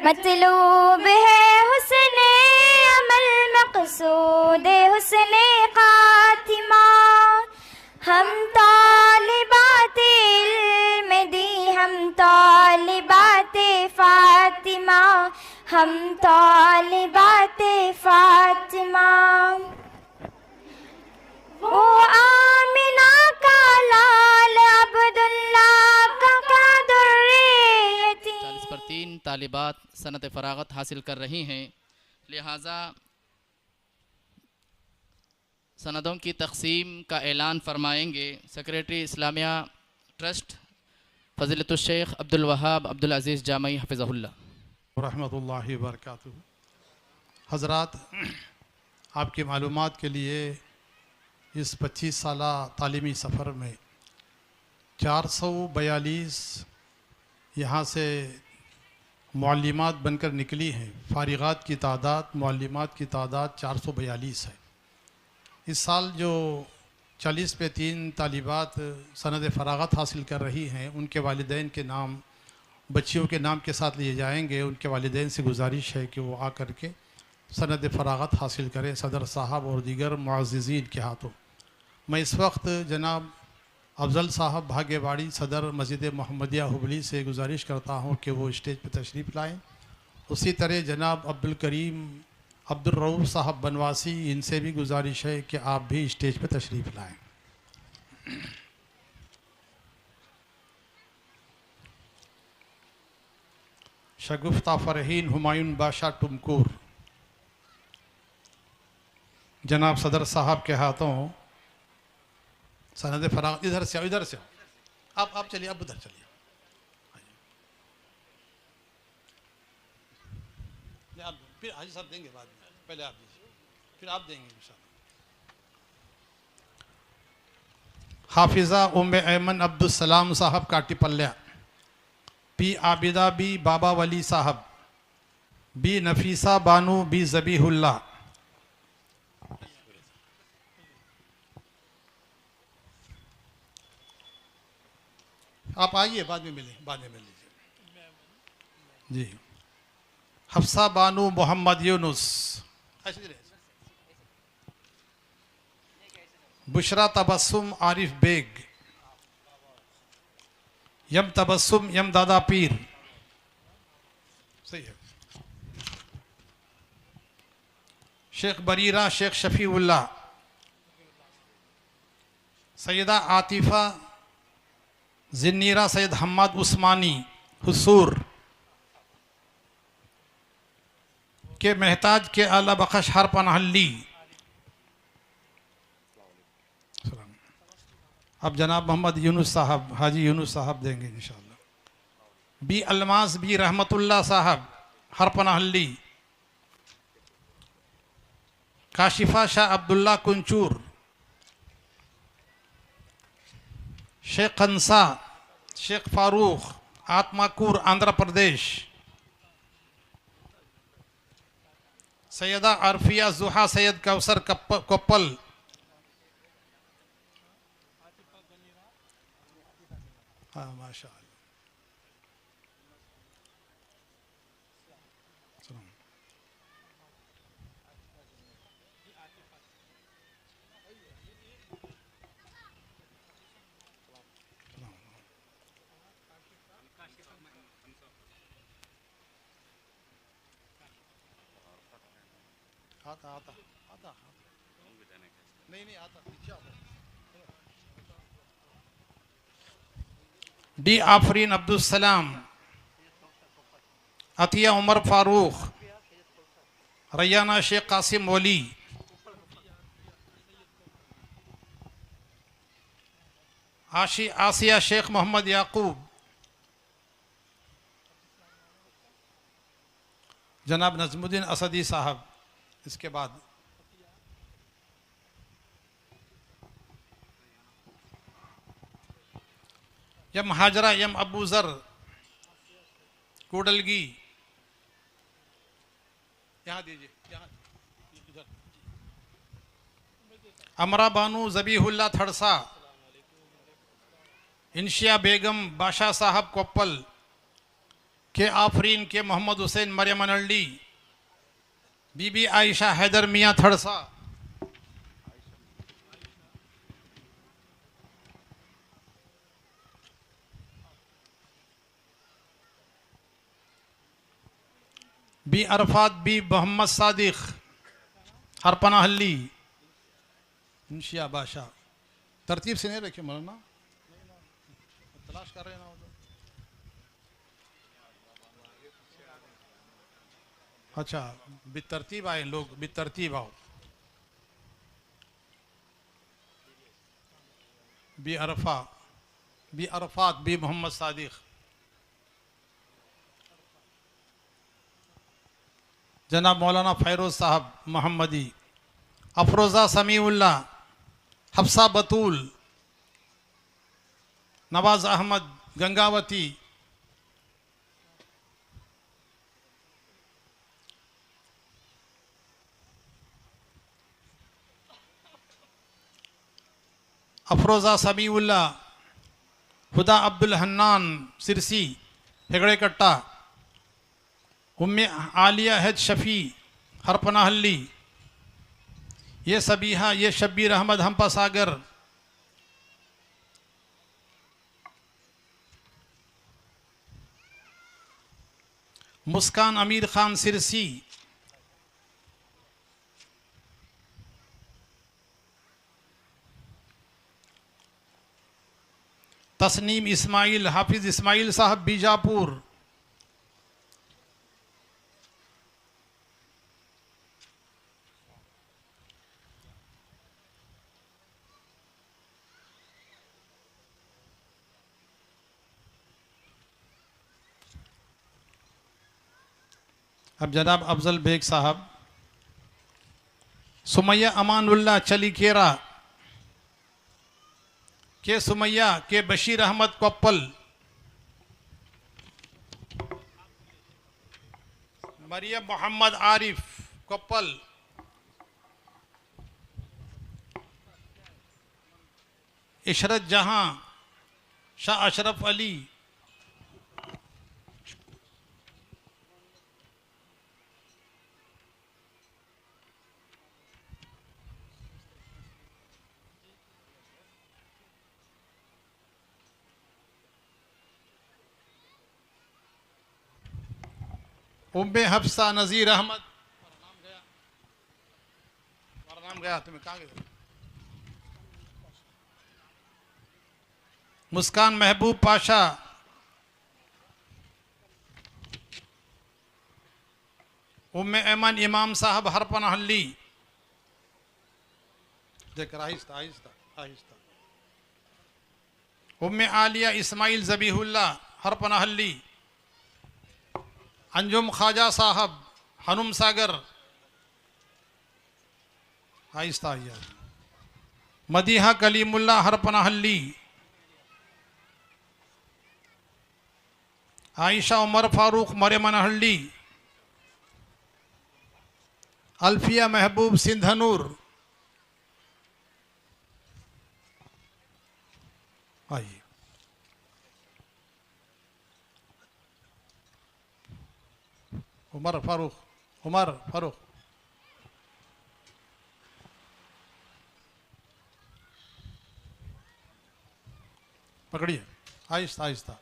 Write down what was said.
मतलूब है हुस्ने अमल मक़सूद हुस्ने ख़ातिमा। हम तालिबाते इल्म दी हम तालिबाते फ़ातिमा, हम तालिबाते फ़ातिमा। वो आमिना का लाल अब्दुल्ला का दुर्रियती। 40 पर 3 तालिबात सनत फ़रागत हासिल कर रही हैं, लिहाजा सनदों की तक़सीम का ऐलान फरमाएंगे सेक्रेटरी इस्लामिया ट्रस्ट फ़ज़ीलतुश शेख अब्दुल वहाब अब्दुल अज़ीज़ जामई हफ़िज़हुल्लाह रहमतुल्लाहि व बरकातुहू। हज़रात, आपकी मालूमात के लिए इस 25 साला तालीमी सफ़र में 442 यहाँ से मुअल्लिमात बनकर निकली हैं। फ़ारिगात की तादाद, मुअल्लिमात की तादाद 442 है। इस साल जो 40 पे 3 तालिबात सनद फ़रागत हासिल कर रही हैं, उनके वालिदैन के नाम बच्चियों के नाम के साथ लिए जाएंगे। उनके वालिदैन से गुजारिश है कि वो आकर के सनद फ़रागत हासिल करें सदर साहब और दीगर मुअज़्ज़िज़ीन के हाथों। मैं इस वक्त जनाब अफजल साहब भाग्यवाड़ी सदर मस्जिद मोहम्मदिया हुबली से गुजारिश करता हूँ कि वो स्टेज पर तशरीफ़ लाएँ। उसी तरह जनाब अब्दुल करीम अब्दुल रऊफ़ साहब बनवासी, इनसे भी गुजारिश है कि आप भी स्टेज पर तशरीफ़ लाएँ। शगुफ्ता फ़रहीन हुमायूं बादशाह टुमकुर जनाब सदर साहब के हाथों सनद फ़रागत। इधर से आओ, इधर से आओ, आप चलिए, आप उधर चलिए। आप फिर हाजी साहब देंगे बाद में, पहले आप दीजिए, फिर आप देंगे इंशाअल्लाह। हाफिज़ा उम्मे ऐमन अब्दुल सलाम साहब काटीपल्या, बी आबिदा बी बाबा वली साहब, बी नफीसा बानू बी ज़बीहुल्ला, आप आइए, बाद में मिलें, बाद में मिल लीजिए जी। हफ्सा बानू मोहम्मद यूनुस, बुशरा तबस्सुम आरिफ बेग, यम तबस्सुम यम दादा पीर, सही है। शेख बरीरा शेख शफीउल्लाह, सैयदा आतिफा जिन्नीरा सैयद हम्मद उस्मानी हुसूर के महताज के आला बख्श हर पनाहल्ली। अब जनाब मोहम्मद यूनुस साहब, हाजी यूनुस साहब देंगे इंशाअल्लाह। बी अलमास बी रहमतुल्लाह साहब हर पनाहल्ली, काशिफा शाह अब्दुल्ला कुंचूर, शेख खंसा शेख फारूक आत्माकूर आंध्र प्रदेश, सैयदा आरफिया जुहा सैयद कौसर कोप्पल, हाँ माशा अल्लाह। आता आता आता नहीं आता पीछे आता। डी आफरीन अब्दुल सलाम, अतिया उमर फारूक, रैयाना शेख कासिम वली, आसिया शेख मोहम्मद याकूब, जनाब नजमुद्दीन असदी साहब। इसके बाद यम हाजरा यम अबू ज़र कोडलगी, यहाँ दीजिए, यहाँ इधर। अमरा बानू ज़बीहुल्ला थड़सा, इंशिया बेगम बादशाह साहब कोप्पल, के आफरीन के मोहम्मद हुसैन मरियम अनल्डी, बीबी आयशा हैदर मियाँ थड़सा, बी अरफात बी मोहम्मद सादिक हरपनाहल्ली, मुंशिया बादशाह। तरतीब से नहीं रखिए मौलाना, तलाश कर रहे हैं ना। अच्छा, बेतरतीब आए लोग, बेतरतीब आओ। बी अरफात बी मोहम्मद सादिक, जनाब मौलाना फ़ैरोज़ साहब मोहम्मदी, अफरोज़ा समीउल्ला, हफ्सा बतूल, नवाज अहमद गंगावती, अफरोज़ा समीउल्ला, हुदा अब्दुल हन्नान सिरसी हेगड़े कट्टा, उम्मे आलिया हैद शफ़ी हरपनाहल्ली, ये सबीहा, ये शब्बीर अहमद हम्पा सागर, मुस्कान अमीर खान सिरसी, तस्नीम इस्माइल, हाफिज इस्माइल साहब बीजापुर, अब जनाब अफजल बेग साहब, सुमैया अमानुल्लाह चलीकेरा, के सुमैया, के बशीर अहमद कोप्पल, मरियम मोहम्मद आरिफ कोप्पल, इशरत जहां, शाह अशरफ अली, उम्मे हफ्सा नज़ीर अहमद, नाम गया तुम्हें कहाँ गए? मुस्कान महबूब पाशा, उम्मे ऐमन इमाम साहब हरपनाहल्ली, देख आहिस्ता आहिस्ता आहिस्ता, उम्मे आलिया इस्माइल ज़बीहुल्लाह हरपनाहल्ली, अंजुम ख्वाजा साहब हनुम सागर, आहिस्ता आइया, मदीहा कलीमुल्लाह हरपनाहल्ली, आयशा उमर फारूक मरियमनहल्ली, अल्फिया महबूब सिंधनूर, आइए उमर फारूक पकड़िए आहिस्ता आहिस्ता।